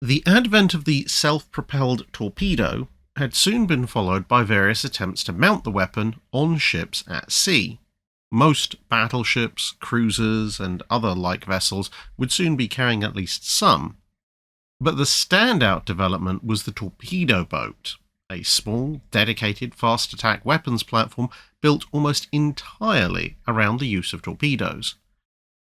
The advent of the self-propelled torpedo had soon been followed by various attempts to mount the weapon on ships at sea. Most battleships, cruisers, and other like vessels would soon be carrying at least some. But the standout development was the torpedo boat, a small, dedicated fast attack weapons platform built almost entirely around the use of torpedoes.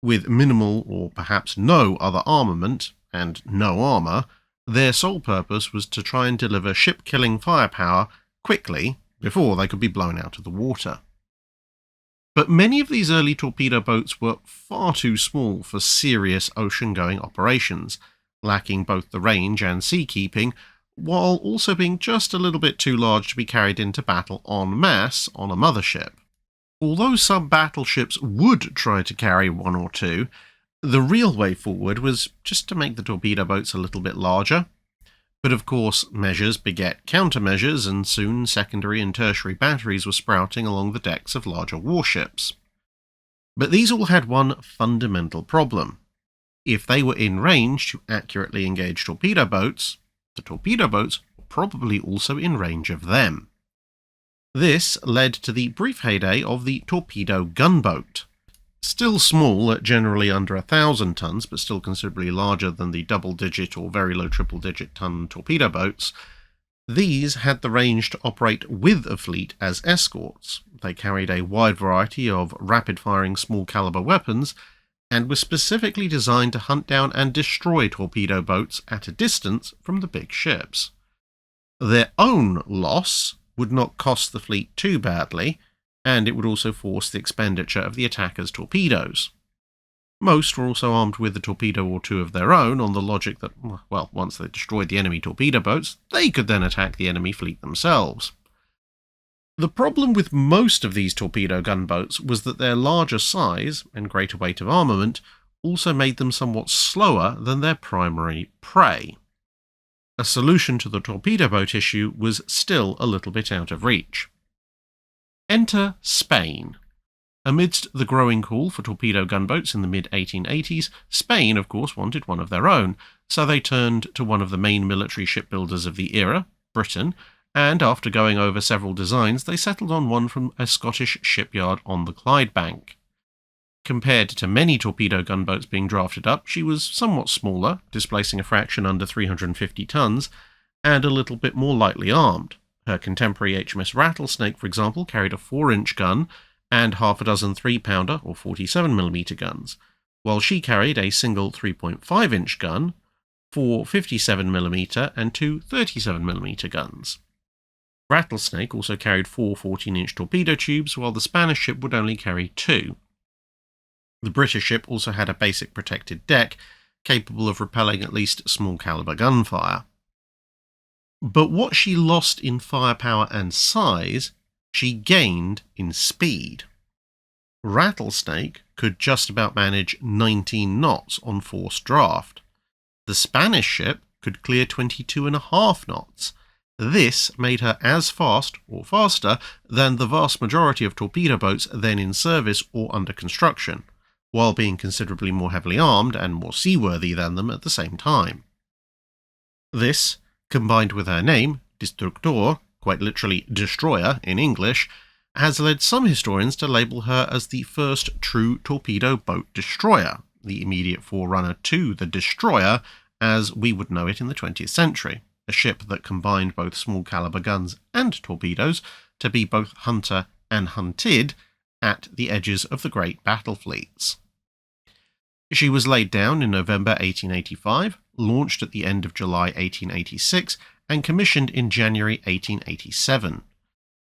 With minimal or perhaps no other armament, and no armour, their sole purpose was to try and deliver ship-killing firepower quickly before they could be blown out of the water. But many of these early torpedo boats were far too small for serious ocean-going operations, lacking both the range and seakeeping, while also being just a little bit too large to be carried into battle en masse on a mothership. Although some battleships would try to carry one or two, the real way forward was just to make the torpedo boats a little bit larger. But of course, measures beget countermeasures, and soon secondary and tertiary batteries were sprouting along the decks of larger warships. But these all had one fundamental problem. If they were in range to accurately engage torpedo boats, the torpedo boats were probably also in range of them. This led to the brief heyday of the torpedo gunboat. Still small at generally under 1,000 tons, but still considerably larger than the double-digit or very low triple-digit ton torpedo boats, these had the range to operate with a fleet as escorts. They carried a wide variety of rapid-firing small-caliber weapons, and were specifically designed to hunt down and destroy torpedo boats at a distance from the big ships. Their own loss would not cost the fleet too badly, and it would also force the expenditure of the attackers' torpedoes. Most were also armed with a torpedo or two of their own, on the logic that, well, once they destroyed the enemy torpedo boats, they could then attack the enemy fleet themselves. The problem with most of these torpedo gunboats was that their larger size and greater weight of armament also made them somewhat slower than their primary prey. A solution to the torpedo boat issue was still a little bit out of reach. Enter Spain. Amidst the growing call for torpedo gunboats in the mid-1880s, Spain, of course, wanted one of their own, so they turned to one of the main military shipbuilders of the era, Britain, and after going over several designs, they settled on one from a Scottish shipyard on the Clyde bank. Compared to many torpedo gunboats being drafted up, she was somewhat smaller, displacing a fraction under 350 tons, and a little bit more lightly armed. Her contemporary HMS Rattlesnake, for example, carried a 4-inch gun and half a dozen 3-pounder or 47mm guns, while she carried a single 3.5-inch gun, 4 57mm and 2 37mm guns. Rattlesnake also carried 4 14-inch torpedo tubes, while the Spanish ship would only carry 2. The British ship also had a basic protected deck, capable of repelling at least small-caliber gunfire. But what she lost in firepower and size, she gained in speed. Rattlesnake could just about manage 19 knots on forced draft. The Spanish ship could clear 22.5 knots. This made her as fast, or faster, than the vast majority of torpedo boats then in service or under construction, while being considerably more heavily armed and more seaworthy than them at the same time. This, combined with her name, Destructor, quite literally destroyer in English, has led some historians to label her as the first true torpedo boat destroyer, the immediate forerunner to the destroyer as we would know it in the 20th century, a ship that combined both small-caliber guns and torpedoes to be both hunter and hunted at the edges of the great battle fleets. She was laid down in November 1885, launched at the end of July 1886, and commissioned in January 1887.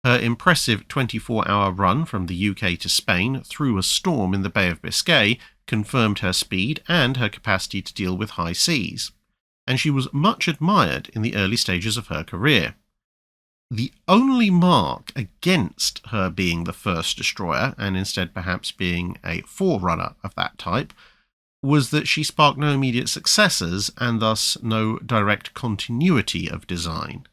Her impressive 24-hour run from the UK to Spain through a storm in the Bay of Biscay confirmed her speed and her capacity to deal with high seas, and she was much admired in the early stages of her career. The only mark against her being the first destroyer, and instead perhaps being a forerunner of that type, was that she sparked no immediate successors and thus no direct continuity of design.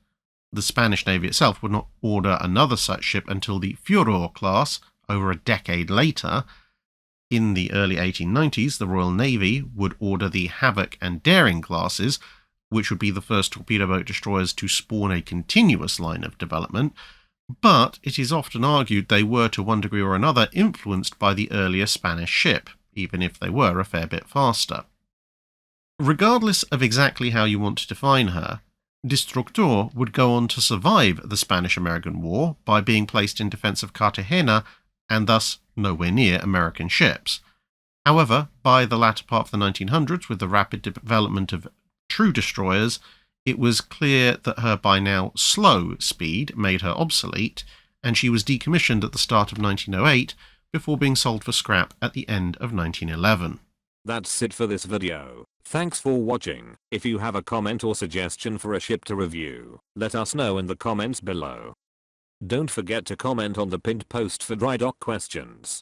The Spanish Navy itself would not order another such ship until the Furor class over a decade later. In the early 1890s, the Royal Navy would order the Havoc and Daring classes, which would be the first torpedo boat destroyers to spawn a continuous line of development, but it is often argued they were to one degree or another influenced by the earlier Spanish ship, even if they were a fair bit faster. Regardless of exactly how you want to define her, Destructor would go on to survive the Spanish-American War by being placed in defense of Cartagena and thus nowhere near American ships. However, by the latter part of the 1900s, with the rapid development of true destroyers, it was clear that her by now slow speed made her obsolete, and she was decommissioned at the start of 1908 before being sold for scrap at the end of 1911. That's it for this video. Thanks for watching. If you have a comment or suggestion for a ship to review, let us know in the comments below. Don't forget to comment on the pinned post for dry dock questions.